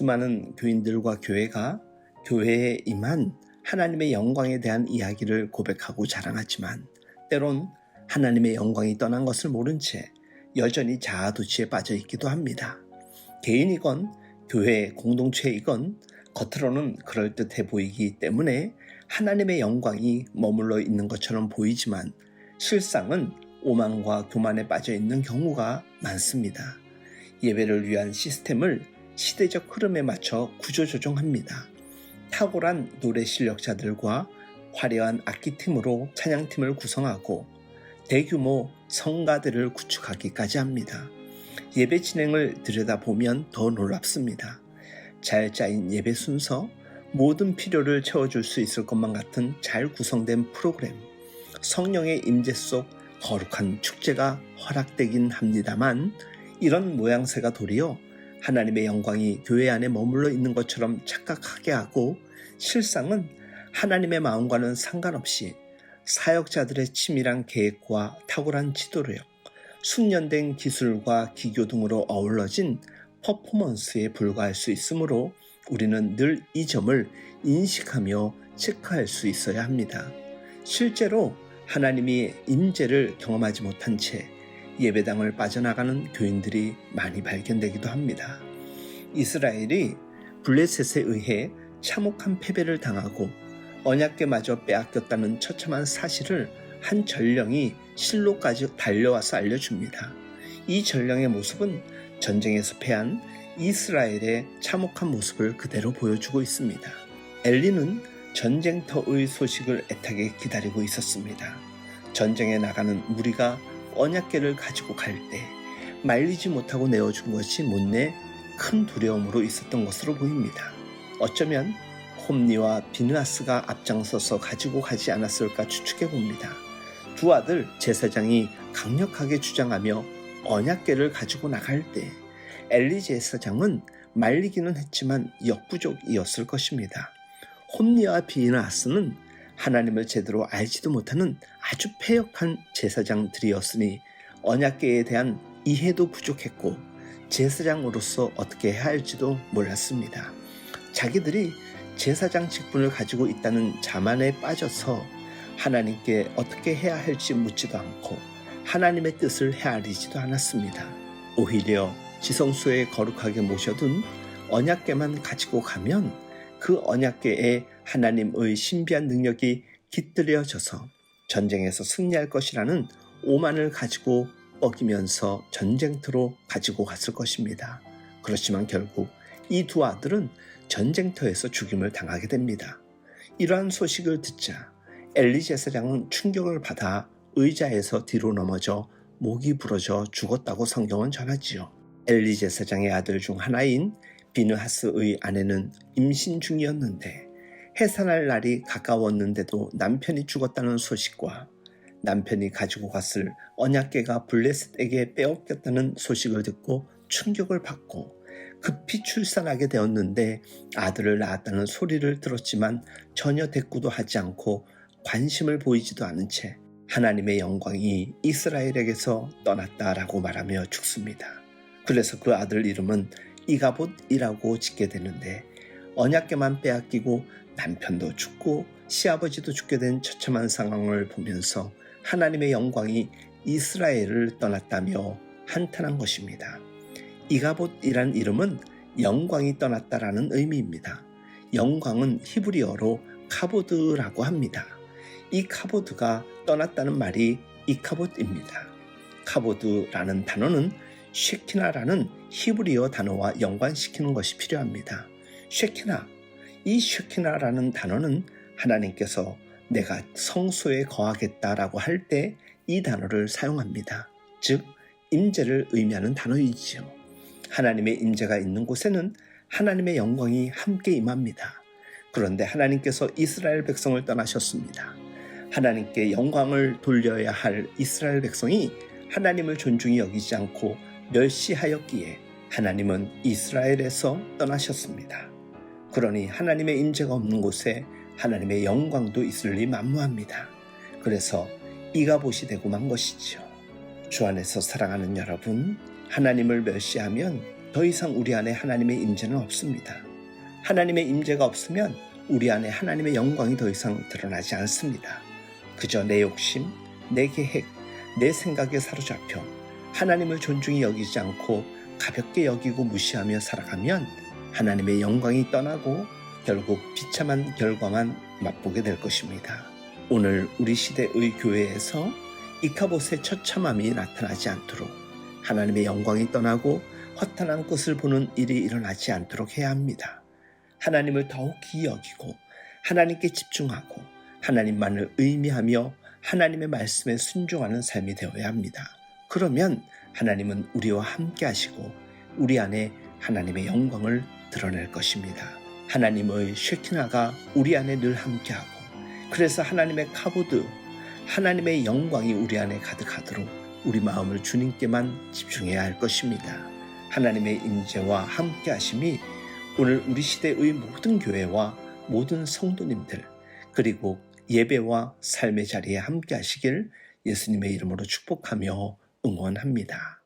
수많은 교인들과 교회가 교회에 임한 하나님의 영광에 대한 이야기를 고백하고 자랑하지만 때론 하나님의 영광이 떠난 것을 모른 채 여전히 자아도취에 빠져 있기도 합니다. 개인이건 교회 공동체이건 겉으로는 그럴듯해 보이기 때문에 하나님의 영광이 머물러 있는 것처럼 보이지만 실상은 오만과 교만에 빠져 있는 경우가 많습니다. 예배를 위한 시스템을 시대적 흐름에 맞춰 구조조정합니다. 탁월한 노래 실력자들과 화려한 악기팀으로 찬양팀을 구성하고 대규모 성가들을 구축하기까지 합니다. 예배 진행을 들여다보면 더 놀랍습니다. 잘 짜인 예배 순서, 모든 필요를 채워줄 수 있을 것만 같은 잘 구성된 프로그램, 성령의 임재 속 거룩한 축제가 허락되긴 합니다만 이런 모양새가 도리어 하나님의 영광이 교회 안에 머물러 있는 것처럼 착각하게 하고 실상은 하나님의 마음과는 상관없이 사역자들의 치밀한 계획과 탁월한 지도력, 숙련된 기술과 기교 등으로 어우러진 퍼포먼스에 불과할 수 있으므로 우리는 늘 이 점을 인식하며 체크할 수 있어야 합니다. 실제로 하나님이 임재를 경험하지 못한 채 예배당을 빠져나가는 교인들이 많이 발견되기도 합니다. 이스라엘이 블레셋에 의해 참혹한 패배를 당하고 언약궤마저 빼앗겼다는 처참한 사실을 한 전령이 실로까지 달려와서 알려줍니다. 이 전령의 모습은 전쟁에서 패한 이스라엘의 참혹한 모습을 그대로 보여주고 있습니다. 엘리는 전쟁터의 소식을 애타게 기다리고 있었습니다. 전쟁에 나가는 무리가 언약궤를 가지고 갈 때 말리지 못하고 내어준 것이 못내 큰 두려움으로 있었던 것으로 보입니다. 어쩌면 홈니와 비느하스가 앞장서서 가지고 가지 않았을까 추측해 봅니다. 두 아들 제사장이 강력하게 주장하며 언약궤를 가지고 나갈 때 엘리 제사장은 말리기는 했지만 역부족이었을 것입니다. 홈니와 비느하스는 하나님을 제대로 알지도 못하는 아주 패역한 제사장들이었으니 언약궤에 대한 이해도 부족했고 제사장으로서 어떻게 해야 할지도 몰랐습니다. 자기들이 제사장 직분을 가지고 있다는 자만에 빠져서 하나님께 어떻게 해야 할지 묻지도 않고 하나님의 뜻을 헤아리지도 않았습니다. 오히려 지성소에 거룩하게 모셔둔 언약궤만 가지고 가면 그 언약궤에 하나님의 신비한 능력이 깃들여져서 전쟁에서 승리할 것이라는 오만을 가지고 어기면서 전쟁터로 가지고 갔을 것입니다. 그렇지만 결국 이 두 아들은 전쟁터에서 죽임을 당하게 됩니다. 이러한 소식을 듣자 엘리 제사장은 충격을 받아 의자에서 뒤로 넘어져 목이 부러져 죽었다고 성경은 전하지요. 엘리 제사장의 아들 중 하나인 비느하스의 아내는 임신 중이었는데 해산할 날이 가까웠는데도 남편이 죽었다는 소식과 남편이 가지고 갔을 언약궤가 블레셋에게 빼앗겼다는 소식을 듣고 충격을 받고 급히 출산하게 되었는데 아들을 낳았다는 소리를 들었지만 전혀 대꾸도 하지 않고 관심을 보이지도 않은 채 하나님의 영광이 이스라엘에게서 떠났다라고 말하며 죽습니다. 그래서 그 아들 이름은 이가봇이라고 짓게 되는데 언약궤만 빼앗기고 남편도 죽고 시아버지도 죽게 된 처참한 상황을 보면서 하나님의 영광이 이스라엘을 떠났다며 한탄한 것입니다. 이가봇이란 이름은 영광이 떠났다라는 의미입니다. 영광은 히브리어로 카보드라고 합니다. 이 카보드가 떠났다는 말이 이카봇입니다. 카보드라는 단어는 쉐키나라는 히브리어 단어와 연관시키는 것이 필요합니다. 쉐키나, 이 쉐키나라는 단어는 하나님께서 내가 성소에 거하겠다라고 할 때 이 단어를 사용합니다. 즉 임재를 의미하는 단어이지요. 하나님의 임재가 있는 곳에는 하나님의 영광이 함께 임합니다. 그런데 하나님께서 이스라엘 백성을 떠나셨습니다. 하나님께 영광을 돌려야 할 이스라엘 백성이 하나님을 존중히 여기지 않고 멸시하였기에 하나님은 이스라엘에서 떠나셨습니다. 그러니 하나님의 임재가 없는 곳에 하나님의 영광도 있으리 만무합니다. 그래서 이가봇이 되고 만 것이지요. 주 안에서 사랑하는 여러분, 하나님을 멸시하면 더 이상 우리 안에 하나님의 임재는 없습니다. 하나님의 임재가 없으면 우리 안에 하나님의 영광이 더 이상 드러나지 않습니다. 그저 내 욕심, 내 계획, 내 생각에 사로잡혀 하나님을 존중히 여기지 않고 가볍게 여기고 무시하며 살아가면 하나님의 영광이 떠나고 결국 비참한 결과만 맛보게 될 것입니다. 오늘 우리 시대의 교회에서 이카봇의 처참함이 나타나지 않도록 하나님의 영광이 떠나고 허탄한 것을 보는 일이 일어나지 않도록 해야 합니다. 하나님을 더욱 귀히 여기고 하나님께 집중하고 하나님만을 의미하며 하나님의 말씀에 순종하는 삶이 되어야 합니다. 그러면 하나님은 우리와 함께 하시고 우리 안에 하나님의 영광을 드러낼 것입니다. 하나님의 쉐키나가 우리 안에 늘 함께하고 그래서 하나님의 카보드, 하나님의 영광이 우리 안에 가득하도록 우리 마음을 주님께만 집중해야 할 것입니다. 하나님의 임재와 함께하심이 오늘 우리 시대의 모든 교회와 모든 성도님들 그리고 예배와 삶의 자리에 함께하시길 예수님의 이름으로 축복하며 응원합니다.